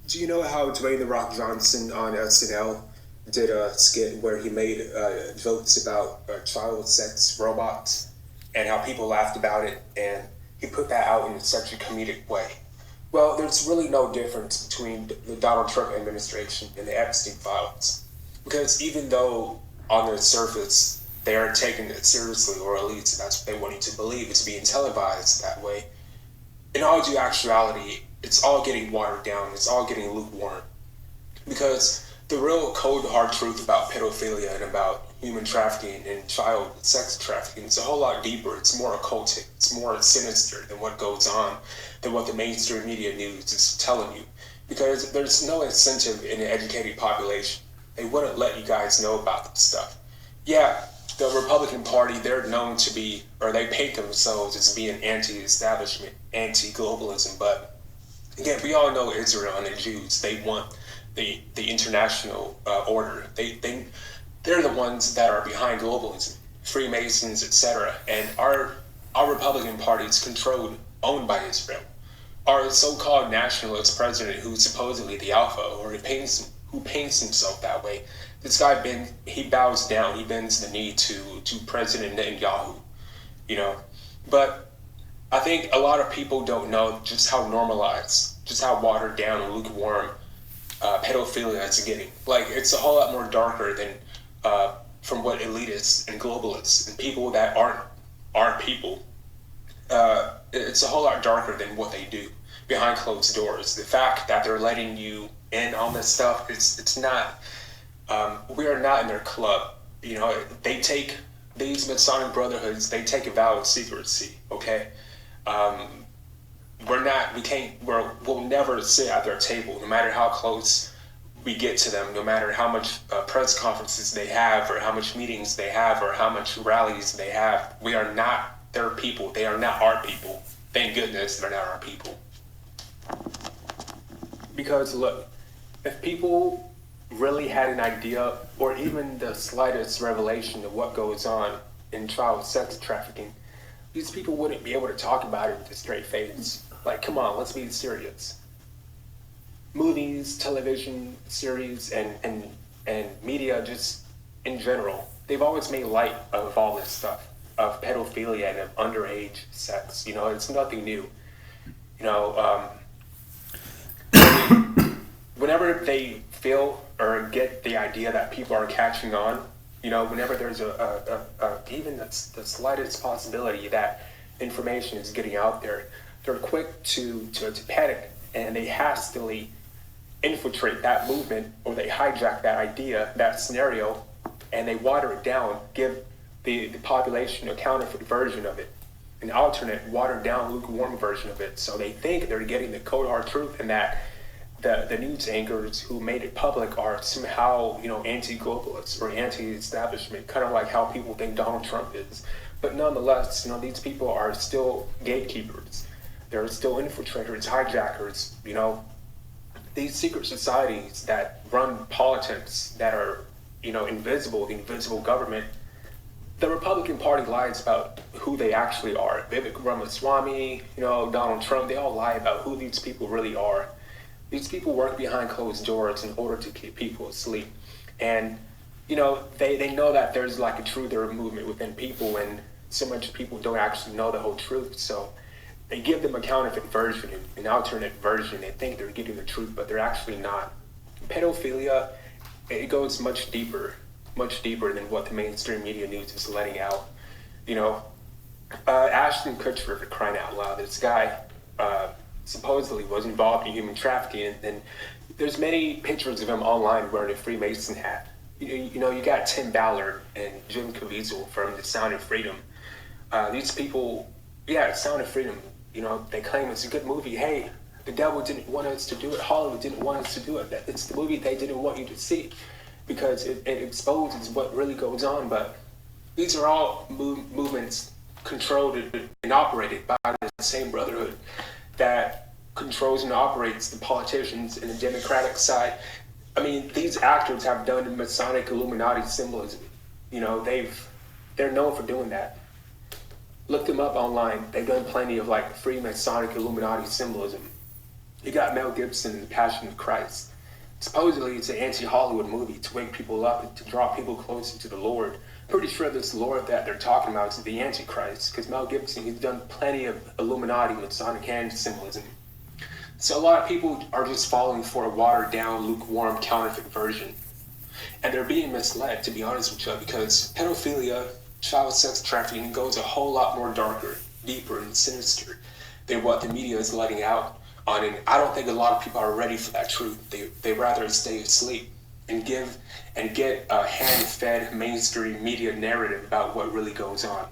Do you know how Dwayne The Rock Johnson on SNL did a skit where he made jokes about child sex robots and how people laughed about it, and he put that out in such a comedic way? Well, there's really no difference between the Donald Trump administration and the Epstein files. Because even though on the surface they aren't taking it seriously, or at least that's what they want you to believe, it's being televised that way, in all due actuality, it's all getting watered down, it's all getting lukewarm. Because the real cold hard truth about pedophilia and about human trafficking and child sex trafficking is a whole lot deeper. It's more occultic, it's more sinister than what goes on, than what the mainstream media news is telling you. Because there's no incentive in an educated population. They wouldn't let you guys know about this stuff. Yeah, the Republican Party, they're known to be, or they paint themselves as being anti-establishment, anti-globalism, but again, we all know Israel and the Jews, they want the international order. They're the ones that are behind globalism, Freemasons, etc. And our Republican Party is controlled, owned by Israel. Our so-called nationalist president, who's supposedly the alpha, or who paints himself that way, this guy he bows down, he bends the knee to President Netanyahu, you know. But I think a lot of people don't know just how normalized, just how watered down and lukewarm pedophilia is getting. Like, it's a whole lot more darker than from what elitists and globalists and people that aren't people. It's a whole lot darker than what they do behind closed doors. The fact that they're letting you in on this stuff, it's not. We are not in their club. You know, they take these Masonic brotherhoods. They take a vow of secrecy. Okay. We'll never sit at their table, no matter how close we get to them, no matter how much press conferences they have, or how much meetings they have, or how much rallies they have. We are not their people. They are not our people. Thank goodness they're not our people. Because look, if people really had an idea, or even the slightest revelation of what goes on in child sex trafficking, these people wouldn't be able to talk about it with a straight face. Like, come on, let's be serious. Movies, television series, and media just in general, they've always made light of all this stuff, of pedophilia and of underage sex. You know, it's nothing new. You know, whenever they feel or get the idea that people are catching on, you know, whenever there's even the slightest possibility that information is getting out there, they're quick to panic, and they hastily infiltrate that movement, or they hijack that idea, that scenario, and they water it down, give the population a counterfeit version of it, an alternate, watered down, lukewarm version of it. So they think they're getting the cold hard truth, and that the news anchors who made it public are somehow, you know, anti-globalist or anti-establishment, kind of like how people think Donald Trump is. But nonetheless, you know, these people are still gatekeepers. They're still infiltrators, hijackers, you know. These secret societies that run politics that are, you know, invisible, the invisible government. The Republican Party lies about who they actually are. Vivek Ramaswamy, you know, Donald Trump, they all lie about who these people really are. These people work behind closed doors in order to keep people asleep. And, you know, they know that there's like a truther movement within people, and so much people don't actually know the whole truth. So they give them a counterfeit version, an alternate version. They think they're getting the truth, but they're actually not. Pedophilia, it goes much deeper than what the mainstream media news is letting out. You know, Ashton Kutcher, for crying out loud, this guy supposedly was involved in human trafficking, and there's many pictures of him online wearing a Freemason hat. You know, you got Tim Ballard and Jim Caviezel from The Sound of Freedom. These people, yeah, Sound of Freedom, you know, they claim it's a good movie. Hey, the devil didn't want us to do it. Hollywood didn't want us to do it. It's the movie they didn't want you to see, because it exposes what really goes on. But these are all movements controlled and operated by the same brotherhood that controls and operates the politicians in the Democratic side. I mean, these actors have done Masonic Illuminati symbolism. You know, they're known for doing that. Look them up online. They've done plenty of like Freemasonic Illuminati symbolism. You got Mel Gibson in The Passion of Christ. Supposedly, it's an anti-Hollywood movie to wake people up and to draw people closer to the Lord. Pretty sure this Lord that they're talking about is the Antichrist, because Mel Gibson, he's done plenty of Illuminati, Masonic hand symbolism. So a lot of people are just falling for a watered-down, lukewarm, counterfeit version. And they're being misled, to be honest with you, because pedophilia, child sex trafficking goes a whole lot more darker, deeper, and sinister than what the media is letting out on it. I don't think a lot of people are ready for that truth. They rather stay asleep and get a hand-fed mainstream media narrative about what really goes on.